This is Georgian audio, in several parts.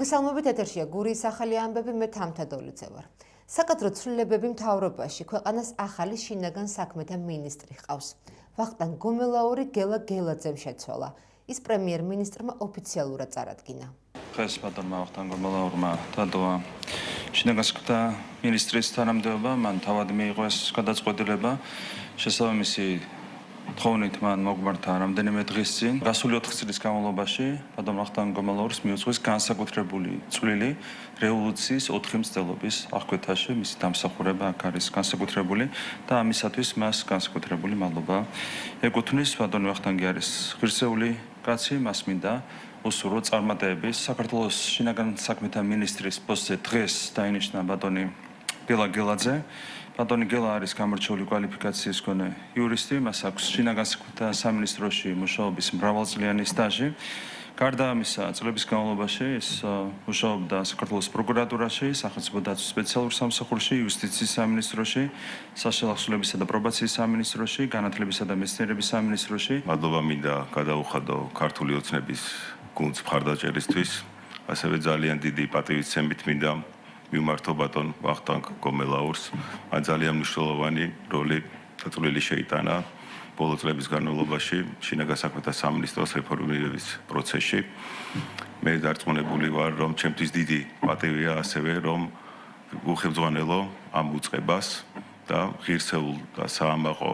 მოგესალმებით, ეთერშია გურიის ახალი ამბები, მე თამთადოლიძე ვარ. საკადრო ცვლილებები მთავრობაში, ქვეყანას ახალი შინაგან საქმეთა მინისტრი ჰყავს. ვახტანგ გომელაური გელა გელაძემ შეცვალა. ის პრემიერ-მინისტრმა ოფიციალურად წარადგინა. დღეს ბატონმა ვახტანგ გომელაურმა დადოა შინაგან საქმეთა მინისტრის თანამდებობა, მან თავად მიიღო ეს გადაწყვეტილება. შესაბამისი თხოვნით მან მოგმართა რამდენიმე დღის წინ. გასული 4 წლის განმავლობაში ბატონ ვახტანგ გომელაურს მიუძღვის განსაკუთრებული წვლილი რევოლუციის 4 მცდელობის აღკვეთაში. მისი დამსახურება აქ არის განსაკუთრებული და ამისათვის მას განსაკუთრებული მადლობა ეკუთვნის. ბატონი ვახტანგი არის ღირსეული კაცი, მას მინდა უსურვო წარმატებების. საქართველოს შინაგან საქმეთა მინისტრის პოსტზე დღეს დაინიშნა ბატონი გელა გელაძე. ბატონი გელა არის გამორჩეული კვალიფიკაციის მქონე იურისტი, მას აქვს შინაგან საქმეთა სამინისტროში მუშაობის მრავალწლიანი სტაჟი. გარდა ამისა, წლების განმავლობაში ის მუშაობდა საქართველოს პროკურატურაში, სახელმწიფო დაცვის სპეციალურ სამსახურში, იუსტიციის სამინისტროში, საშუალებებისა და პრობაციის სამინისტროში, განათლებისა და მეცნიერების სამინისტროში. მადლობა მინდა გადაუხადო ქართული ოცნების გუნდს მხარდაჭერისთვის, ასევე ძალიან დიდი პატივისცემით მინდა მიმართო ბატონ ვახტანგ გომელაურს. მან ძალიან მნიშვნელოვანი როლი და წვლილი შეიტანა ბოლო წლების განმავლობაში შინაგან საქმეთა სამინისტროს რეფორმირების პროცესში. მე დარწმუნებული ვარ, რომ ჩემთვის დიდი პატივია ასევე, რომ უხელმძღვანელო ამ უწყებას და ღირსეულ და საამაყო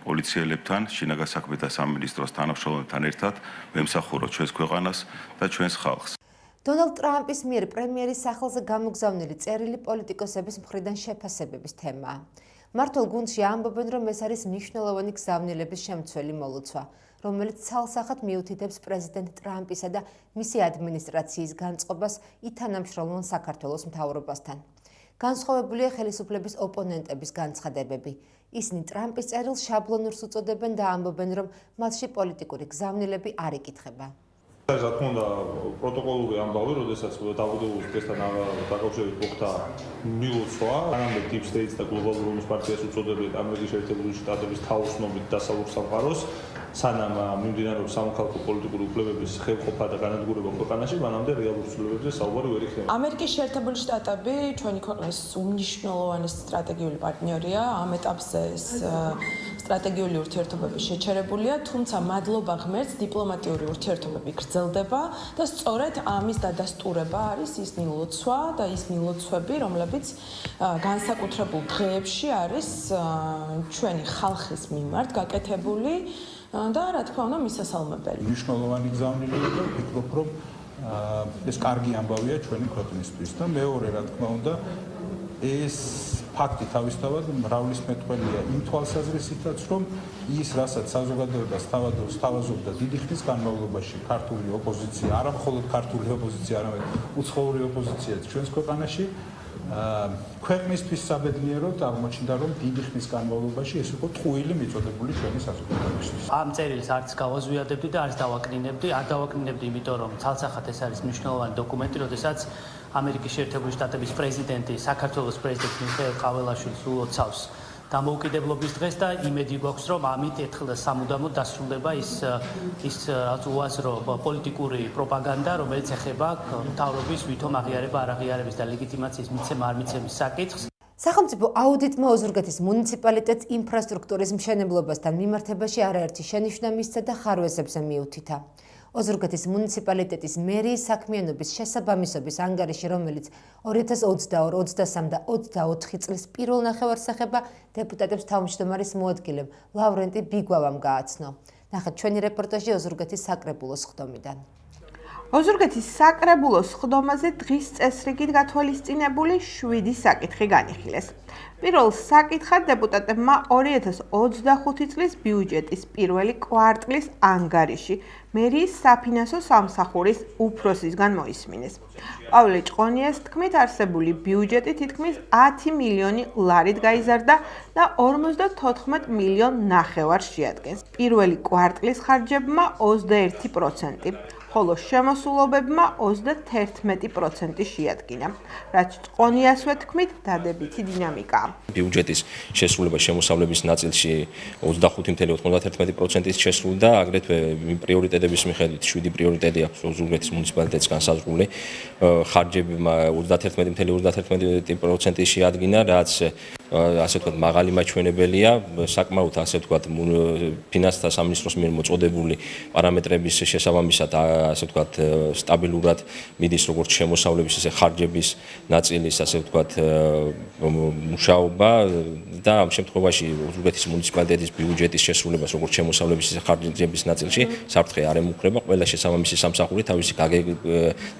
პოლიციელებთან, შინაგან საქმეთა სამინისტროს თანამშრომლებთან ერთად ვემსახურო ჩვენს ქვეყანას და ჩვენს ხალხს. დონალდ ტრამპის მიერ პრემიერის სახელზე გამოგზავნილი წერილი პოლიტიკოსების მხრიდან შეფასებების თემაა. მმართველ გუნდში ამბობენ, რომ ეს არის მნიშვნელოვანი გზავნილების შემცველი მოლოცვა, რომელიც ცალსახად მიუთითებს პრეზიდენტ ტრამპისა და მისი ადმინისტრაციის განწყობას ითანამშრომლონ საქართველოს მთავრობასთან. განსხვავებულია ხელისუფლების ოპონენტების განცხადებები. ისინი ტრამპის წერილს შაბლონურს უწოდებენ და ამბობენ, რომ მასში პოლიტიკური გზავნილები არ იკითხება. რა თქმა უნდა, პროტოკოლური ამბავი, როდესაც დაღუპულ დღესთან დაკავშირებით მოხდა მილოცვა, ანამდე Deep State და Global Rules პარტიას უწოდებენ ამერიკის შეერთებული შტატების თაოსნობით დასავლურ სამყაროს, სანამ მიმდინარეობს სამოქალაქო პოლიტიკური უფლებების ხელყოფა და განადგურება ქვეყანაში, მანამდე რეალურ ცვლილებებზე საუბარი ვერ იქნება. ამერიკის შეერთებული შტატები ჩვენი ქვეყნის უმნიშვნელოვანესი სტრატეგიული პარტნიორია. ამ ეტაპზე სტრატეგიული ურთიერთობები შეჩერებულია, თუმცა მადლობა ღმერთს დიპლომატიური ურთიერთობები გრძელდება და სწორედ ამის დადასტურება არის ის მილოცვა და ის მილოცვები, რომლებიც განსაკუთრებულ დღეებში არის ჩვენი ხალხის მიმართ გაკეთებული და რა თქმა უნდა მისასალმებელი. მნიშვნელოვანი გზავნილია და ვფიქრობ, რომ ეს კარგი ამბავია ჩვენი ქვეყნისთვის და მეორე რა თქმა უნდა ეს ფაქტი თავისთავად მრავლისმეტყველია იმ თვალსაზრისითაც, რომ ის, რასაც საზოგადოებას სთავაზობდა დიდი ხნის განმავლობაში ქართული ოპოზიცია, არა მხოლოდ ქართული ოპოზიცია, არამედ უცხოური ოპოზიციაც ჩვენს ქვეყანაში, ქვეყნისთვის საბედნიეროდ აღმოჩნდა, რომ დიდი ხნის განმავლობაში ეს იყო ტყუილი მიწოდებული ჩვენი საზოგადოებისთვის. ამ წერილს არც გავაზვიადებდი და არც დავაკნინებდი, არ დავაკნინებდი, იმიტომ რომ ცალსახად ეს არის მნიშვნელოვანი დოკუმენტი, როდესაც ამერიკის შეერთებული შტატების პრეზიდენტი საქართველოს პრეზიდენტ მიხეილ ყაველაშვილს ულოცავს დამოუკიდებლობის დღეს და იმედი გვაქვს, რომ ამით ერთხელ და სამუდამოდ დასრულდება ის უაზრო პოლიტიკური პროპაგანდა, რომელიც ეხება მთავრობის ვითომ აღიარება არ აღიარების და ლეგიტიმაციის მიცემა არ მიცემის საკითხს. სახელმწიფო აუდიტმა ოზურგეთის მუნიციპალიტეტს ინფრასტრუქტურის მშენებლობასთან მიმართებაში არაერთი შენიშვნა მისცა და ხარვეზებზე მიუთითა. ოზურგეთის მუნიციპალიტეტის მერიის საქმიანობის შესაბამისობის ანგარიში, რომელიც 2022, 23 და 24 წლის პირველ ნახევარს ეხება, დეპუტატებს თავმჯდომარის მოადგილემ ლავრენტი ბიგვავამ გააცნო. ნახეთ ჩვენი რეპორტაჟი ოზურგეთის საკრებულოს ხდომიდან. ოზურგეთის საკრებულოს ხდომაზე დღის წესრიგით გათვალისწინებული 7 საკითხი განიხილეს. პირველ საკითხად დეპუტატებმა 2025 წლის ბიუჯეტის პირველი კვარტლის ანგარიში მერიის საფინანსო სამსახურის უფროსისგან მოისმინეს. პავლე ჭყონიას თქმით, არსებული ბიუჯეტი თითქმის 10 მილიონი ლარით გაიზარდა და 54 მილიონ ნახევარს შეადგენს. პირველი კვარტლის ხარჯებმა 21%, ხოლო შემოსულობებმა 31% შეადგინა, რაც წონიასვე თქმით დადებითი დინამიკაა. ბიუჯეტის შესრულება შემოსავლების ნაწილში 25.91%-ით შესრულდა, აგრეთვე პრიორიტეტების მიხედვით 7 პრიორიტეტი აქვს ოზურგეთის მუნიციპალიტეტს განსაზღვრული. ხარჯებმა 31.31% შეადგინა, რაც ასე ვთქვათ, მაღალი მაჩვენებელია, საკმაოდ ასე ვთქვათ, ფინანსთა სამინისტროს მიერ მოწოდებული პარამეტრების შესაბამისად, ასე ვთქვათ, სტაბილურად მიდის როგორც შემოსავლების, ისე ხარჯების ნაწილის, ასე ვთქვათ, მუშაობა და ამ შემთხვევაში ოზურგეთის მუნიციპალიტეტის ბიუჯეტის შესრულებას როგორც შემოსავლების, ისე ხარჯების ნაწილში საფრთხე არ ემუქრება. ყველა შესაბამისი სამსახური თავისი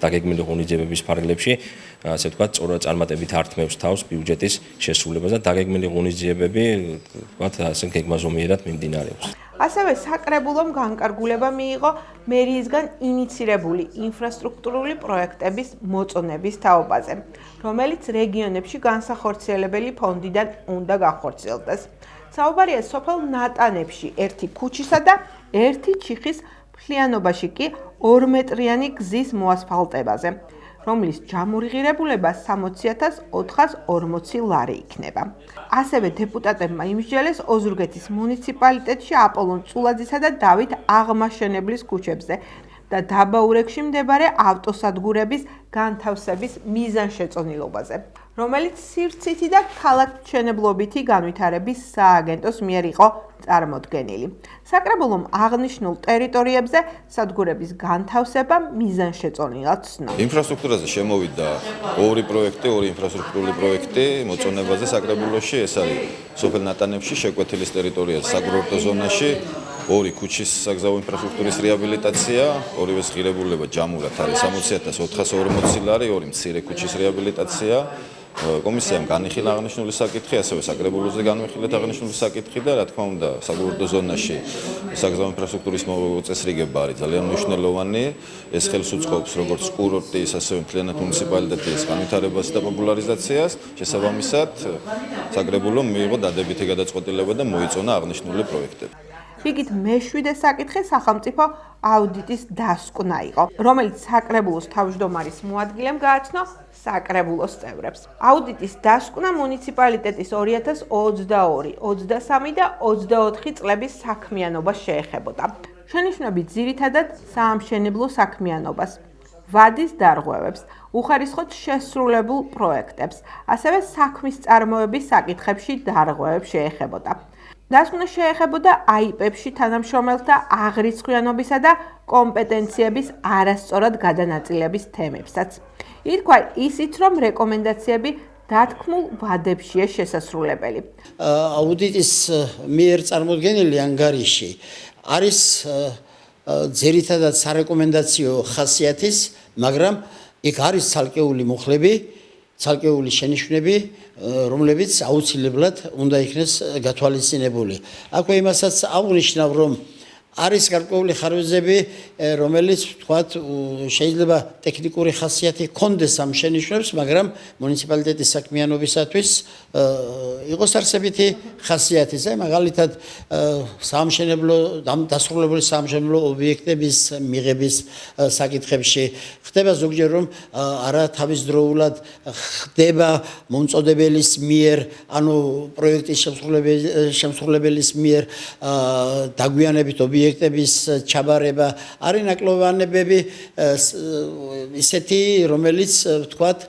დაგეგმილი ღონისძიებების ფარგლებში, ასე ვთქვათ, სწორად წარმატებით ართმევს თავს ბიუჯეტის შესრულებას და დაგეგმილი ღონისძიებები, ვთქვათ, ასე გეგმაზომიერად მიმდინარეობს. ასევე საკრებულომ განკარგულება მიიღო მერიისგან ინიცირებული ინფრასტრუქტურული პროექტების მოწონების თაობაზე, რომელიც რეგიონებში განსახორციელებელი ფონდიდან უნდა განხორციელდეს. საუბარია სოფელ ნატანებში ერთი ქუჩისა და ერთი ჩიხის მთლიანობაში კი 2 მეტრიანი გზის მოასფალტებაზე, რომლის ჯამური ღირებულება 60.440 ლარი იქნება. ასევე დეპუტატებმა იმსჯელეს ოზურგეთის მუნიციპალიტეტში აპოლონ წულაძისა და დავით აღმაშენებლის ქუჩებზე და დაბაურეკში მდებარე ავტოსადგურების განთავსების მიზანშეწონილობაზე, რომელიც სივრცითი და ქალაქმშენებლობითი განვითარების სააგენტოს მიერ იყო წარმოდგენილი. საკრებულომ აღნიშნულ ტერიტორიებზე სადგურების განთავსება მიზანშეწონილად ცნო. ინფრასტრუქტურაზე შემოვიდა 2 პროექტი, 2 ინფრასტრუქტურული პროექტი მოწონებაზე საკრებულოში, ეს არის სოფელ ნატანებში, შეკვეთილის ტერიტორიაზე, საკურორტო ზონაში, 2 ქუჩის საგზაო ინფრასტრუქტურის რეაბილიტაცია, ორივეს ღირებულება ჯამურად არის 60.440 ლარი, 2 მცირე ქუჩის რეაბილიტაცია. კომისიამ განიხილა აღნიშნული საკითხი, ასევე საკრებულოზე განვიხილეთ აღნიშნული საკითხი და რა თქმა უნდა, საკურორტო ზონაში საგზაო ინფრასტრუქტურის მოწესრიგება არის ძალიან მნიშვნელოვანი. ეს ხელს უწყობს როგორც კურორტის, ასევე მთლიანად მუნიციპალიტეტის განვითარებას და პოპულარიზაციას. შესაბამისად, საკრებულომ მიიღო დადებითი გადაწყვეტილება და მოიწონა აღნიშნული პროექტები. რიგით მე-7 საკითხი სახელმწიფო აუდიტის დასკვნა იყო, რომელიც საკრებულოს თავმჯდომარის მოადგილემ გააცნო საკრებულოს წევრებს. აუდიტის დასკვნა მუნიციპალიტეტის 2022, 23 და 24 წლების საქმიანობას შეეხებოდა. შენიშვნები ძირითადად საამშენებლო საქმიანობას, ვადის დარღვევებს, უხარისხოდ შესრულებულ პროექტებს, ასევე საქმის წარმოების საკითხებში დარღვევებს შეეხებოდა. დასკვნა შეეხებოდა აიპებში თანამშრომელთა აღრიცხვიანობისა და კომპეტენციების არასწორად გადანაწილების თემებსაც. ითქვა ისიც, რომ რეკომენდაციები დათქმულ ვადებშია შესასრულებელი. აუდიტის მიერ წარმოდგენილი ანგარიში არის ძირითადად სარეკომენდაციო ხასიათის, მაგრამ იქ არის ცალკეული მუხლები, ცალკეული შენიშვნები, რომლებიც აუცილებლად უნდა იქნეს გათვალისწინებული. აქვე იმასაც აღვნიშნავ, რომ არის გარკვეული ხარვეზები, რომელიც ვთქვათ, შეიძლება ტექნიკური ხასიათი ჰქონდეს ამ შენიშვნებს, მაგრამ მუნიციპალიტეტის საქმიანობისათვის იყოს არსებითი ხასიათი. მაგალითად, საამშენებლო დასრულებული საამშენებლო ობიექტების მიღების საკითხებში ხდება ზოგჯერ, რომ არა თავისდროულად ხდება მომწოდებელის მიერ, ანუ პროექტის შემსრულებელის მიერ დაგვიანებით ობიექტების ჩაბარება, არის ნაკლოვანებები ისეთი, რომელიც ვთქვათ,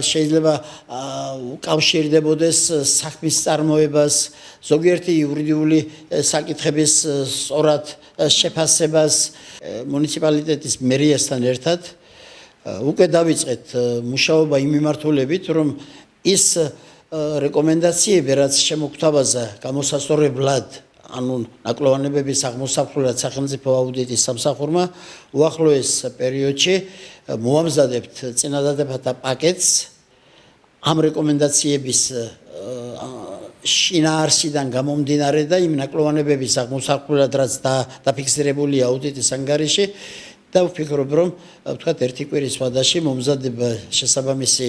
შეიძლება უკავშირდებოდეს საქმის წარმოებას, ზოგიერთი იურიდიული საკითხების სწორად შეფასებას. მუნიციპალიტეტის მერიასთან ერთად უკვე დავიწყეთ მუშაობა იმ მიმართულებით, რომ ის რეკომენდაციები, რაც შემოგვთავაზა გამოსასწორებლად, ანუ ნაკლოვანებების აღმოსაფხვრად სახელმწიფო აუდიტის სამსახურმა, უახლოეს პერიოდში მოამზადებთ წინადადებათა პაკეტს ამ რეკომენდაციების შინაარსიდან გამომდინარე და იმ ნაკლოვანებების აღმოსაფხვრად, რაც დაფიქსირებულია აუდიტის ანგარიში და ვფიქრობ, რომ ვთქვათ, ერთი კვირის ვადაში მომზადება შესაბამისი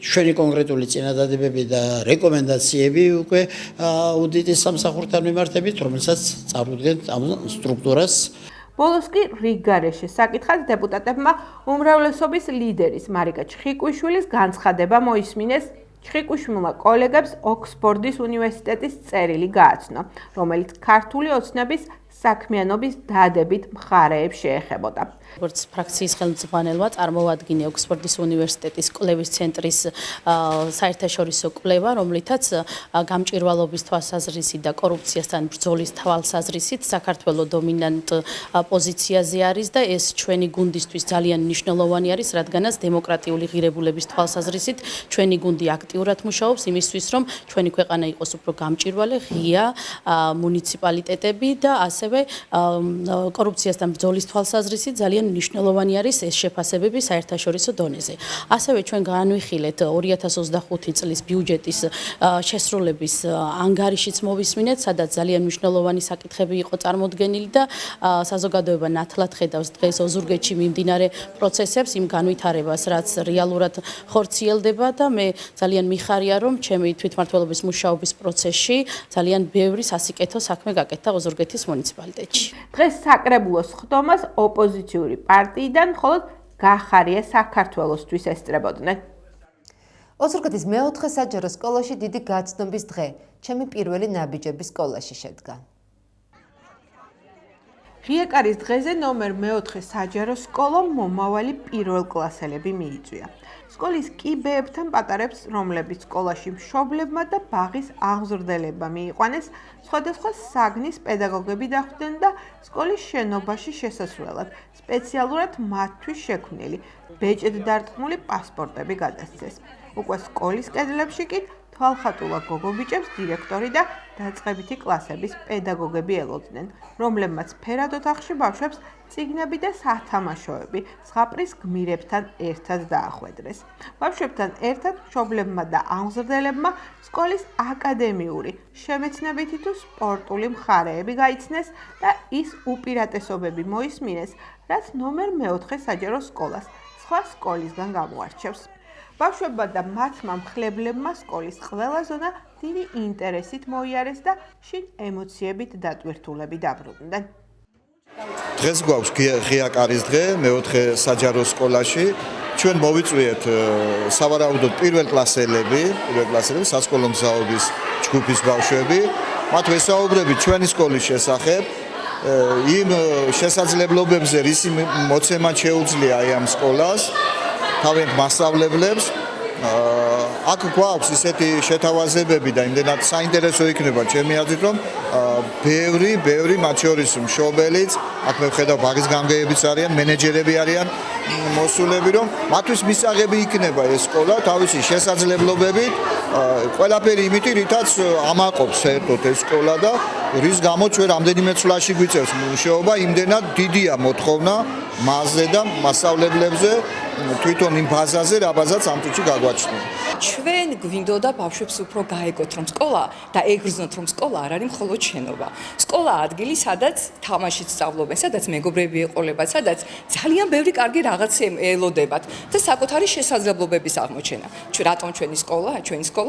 ჩვენი კონკრეტული წინადადებები და რეკომენდაციები უკვე აუდიტის სამსახურთან მიმართებით, რომელსაც წარუდგენთ ამ სტრუქტურას. ბოლოს კი რიგგარეშე საკითხად დეპუტატებმა უმრავლესობის ლიდერის მარიკა ჩხიკვიშვილის განცხადება მოისმინეს. ჩხიკვიშვილმა კოლეგებს ოქსფორდის უნივერსიტეტის წერილი გააცნო, რომელიც ქართული ოცნების საქმიანობის დადებით მხარეებს შეეხებოდა. როგორც ფრაქციის ხელმძღვანელმა წარმოვადგინე ოქსფორდის უნივერსიტეტის კვლევის ცენტრის საერთაშორისო კვლევა, რომლითაც გამჭვირვალობის თვალსაზრისით და კორუფციასთან ბრძოლის თვალსაზრისით საქართველოს დომინანტ პოზიციაზე არის და ეს ჩვენი გუნდისთვის ძალიან მნიშვნელოვანი არის, რადგანაც დემოკრატიული ღირებულების თვალსაზრისით ჩვენი გუნდი აქტიურად მუშაობს იმისთვის, რომ ჩვენი ქვეყანა იყოს უფრო გამჭვირვალე, ღია მუნიციპალიტეტები და ასევე კორუფციასთან ბრძოლის თვალსაზრისით ძალიან მნიშვნელოვანი არის ეს შეფასებები საერთაშორისო დონეზე. ასევე ჩვენ განვიხილეთ 2025 წლის ბიუჯეტის შესრულების ანგარიშიც მოვისმინეთ, სადაც ძალიან მნიშვნელოვანი საკითხები იყო წარმოდგენილი და საზოგადოება ნათლად ხედავს დღეს ოზურგეთში მიმდინარე პროცესებს, იმ განვითარებას, რაც რეალურად ხორციელდება და მე ძალიან მიხარია, რომ ჩემი თვითმმართველობის მუშაობის პროცესში ძალიან ბევრი სასიკეთო საქმე გაკეთდა ოზურგეთის მუნიციპალიტეტში. დღეს საკრებულოს ხდომას ოპოზიციური პარტიიდან მხოლოდ გახარია საქართველოსთვის ესწრებოდნენ. ოზურგეთის მეოთხე საჯარო სკოლაში დიდი გაცნობის დღე. ჩემი პირველი ნაბიჯები სკოლაში შედგა. ღიაკარის დღეზე ნომერ მეოთხე საჯარო სკოლამ მომავალი პირველკლასელები მიიწვია. სკოლის კიბეებთან პატარებს, რომლებიც სკოლაში მშობლებმა და ბაღის აღმზრდელებმა მიიყვანეს, სხვადასხვა საგნის პედაგოგები დახვდნენ და სკოლის შენობაში შესასვლელად სპეციალურად მათთვის შექმნილი ბეჭედ დარტყმული პასპორტები გადასცეს. უკვე სკოლის კედლებში კი თვალხატულა გოგობიჭებს დირექტორი და დაწყებითი კლასების პედაგოგები ელოდნენ, რომლებმაც ფერად ოთახში ბავშვებს წიგნები და სათამაშოები ზღაპრის გმირებთან ერთად დაახვედრეს. ბავშვებთან ერთად მშობლებმა და აღმზრდელებმა სკოლის აკადემიური, შემეცნებითი თუ სპორტული მხარეები გაიცნეს და ის უპირატესობები მოისმინეს, რაც ნომერ მეოთხე საჯარო სკოლას სხვა სკოლისგან გამოარჩევს. ბავშვებმა და მათმა მხლებლებმა სკოლის ყველა ზონა დიდი ინტერესით მოიარეს და შინ ემოციებით დატვირთულები დაბრუნდნენ. დღეს გვაქვს ღიაკარის დღე მეოთხე საჯარო სკოლაში. ჩვენ მოვიწვიეთ სავარაუდოდ პირველკლასელები სასკოლო მგზავრობის ჯგუფის ბავშვები. მათ ვესაუბრებით ჩვენი სკოლის შესახებ, იმ შესაძლებლობებზე, რისი მოცემა შეუძლია აი ამ სკოლას, თავიანთ მასწავლებლებს. აქ გვაქვს ისეთი შეთავაზებები და იმდენად საინტერესო იქნება ჩემი აზრით, რომ ბევრი მათ შორის მშობელიც, აქ მე ვხედავ ბაღის გამგეებიც არიან, მენეჯერები არიან მოსულები, რომ მათთვის მისაღები იქნება ეს სკოლა თავისი შესაძლებლობებით, ყველაფერი იმით, რითაც ამაყობს საერთოდ ეს სკოლა და რის გამო ჩვენ რამდენიმე წლაში გვიწევს მუშაობა, იმდენად დიდია მოთხოვნა მასზე და მასწავლებლებზე, თვითონ იმ ბაზაზე, რა ბაზაც ამ წუთში გაგვაჩნია. ჩვენ გვინდოდა ბავშვებს უფრო გაეგოთ, რომ სკოლა და ეგრძნოთ, რომ სკოლა არ არის მხოლოდ შენობა. სკოლა ადგილი, სადაც თამაშით სწავლობენ, სადაც მეგობრები ეყოლებათ, სადაც ძალიან ბევრი კარგი რაღაც ელოდებათ და საკუთარი შესაძლებლობების აღმოჩენა. რატომ ჩვენი სკოლა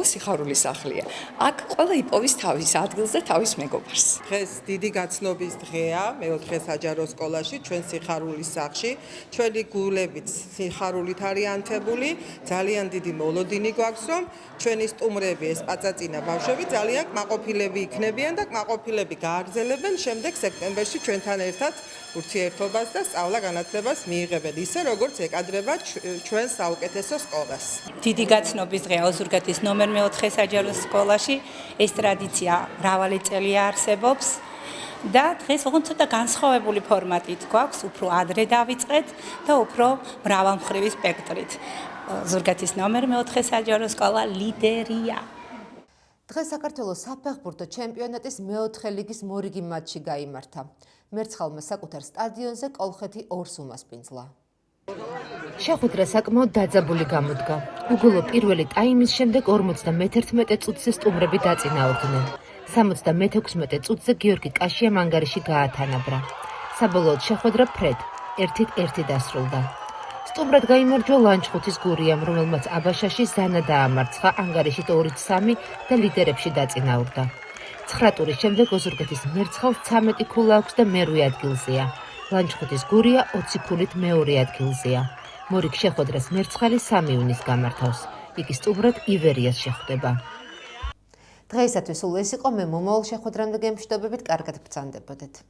სიხარულის სახლია. აქ ყველა იპოვის თავის ადგილს და თავის მეგობარს. დღეს დიდი გაცნობის დღეა მეოთხე საჯარო სკოლაში, ჩვენ სიხარულის სახლში. ჩვენი გულებით სიხარულით არის ანთებული, ძალიან დიდი მოლოდინი გვაქვს, რომ ჩვენი სტუმრები, ეს პაწაწინა ბავშვები ძალიან კმაყოფილები იქნებიან და კმაყოფილები გააგრძელებენ შემდეგ სექტემბერში ჩვენთან ერთად ურთიერთობას და სწავლა-განათლებას მიიღებენ, ისე როგორც ეკადრება ჩვენ საუკეთესო სკოლას. დიდი გაცნობის დღეა ოზურგეთის ნომერ მეოთხე საჯარო სკოლაში. ეს ტრადიცია მრავალი წელია არსებობს. და დღეს ოღონდ ცოტა განსხვავებული ფორმატით გვაქვს, უფრო ადრე დავიწყეთ და უფრო მრავალმხრივი სპექტრით. ზურგეთის ნომერ მეოთხე საჯარო სკოლა ლიდერია. დღეს საქართველოს საფეხბურთო ჩემპიონატის მეოთხე ლიგის მორიგი მატჩი გაიმართა. მერცხალმა საკუთარ სტადიონზე კოლხეთი 2-ს უმასპინძლა. შეხვედრა საკმაოდ დაძაბული გამოდგა. უგოლო პირველი ტაიმის შემდეგ 51 წუთზე სტუმრები დაწინაურდნენ. 76 წუთზე გიორგი კაშიამ ანგარიში გაათანაბრა. საბოლოოდ შეხვედრა ფრედ 1-1 დასრულდა. სტუმრად გაიმარჯვა ლანჩხუთის გურიამ, რომელმაც აბაშაში ზანა დაამარცხა ანგარიშით 2-3 და ლიდერებში დაწინაურდა. 9 ტურის შემდეგ ოზურგეთის მერცხალს 13 ქულა აქვს და მერვე ადგილზეა. ლანჩხუთის გურია 20 ფულით მეორე ადგილზეა. მორიგ შეხვედრას მერცხალი 3 იუნის გამართავს. იგი სტუბრად ივერიას შეხვდება. დღეისათვის სულ ეს იყო, მე მომავალ შეხვედრამდე გემშვიდობებით, კარგად ბრძანდებოდეთ.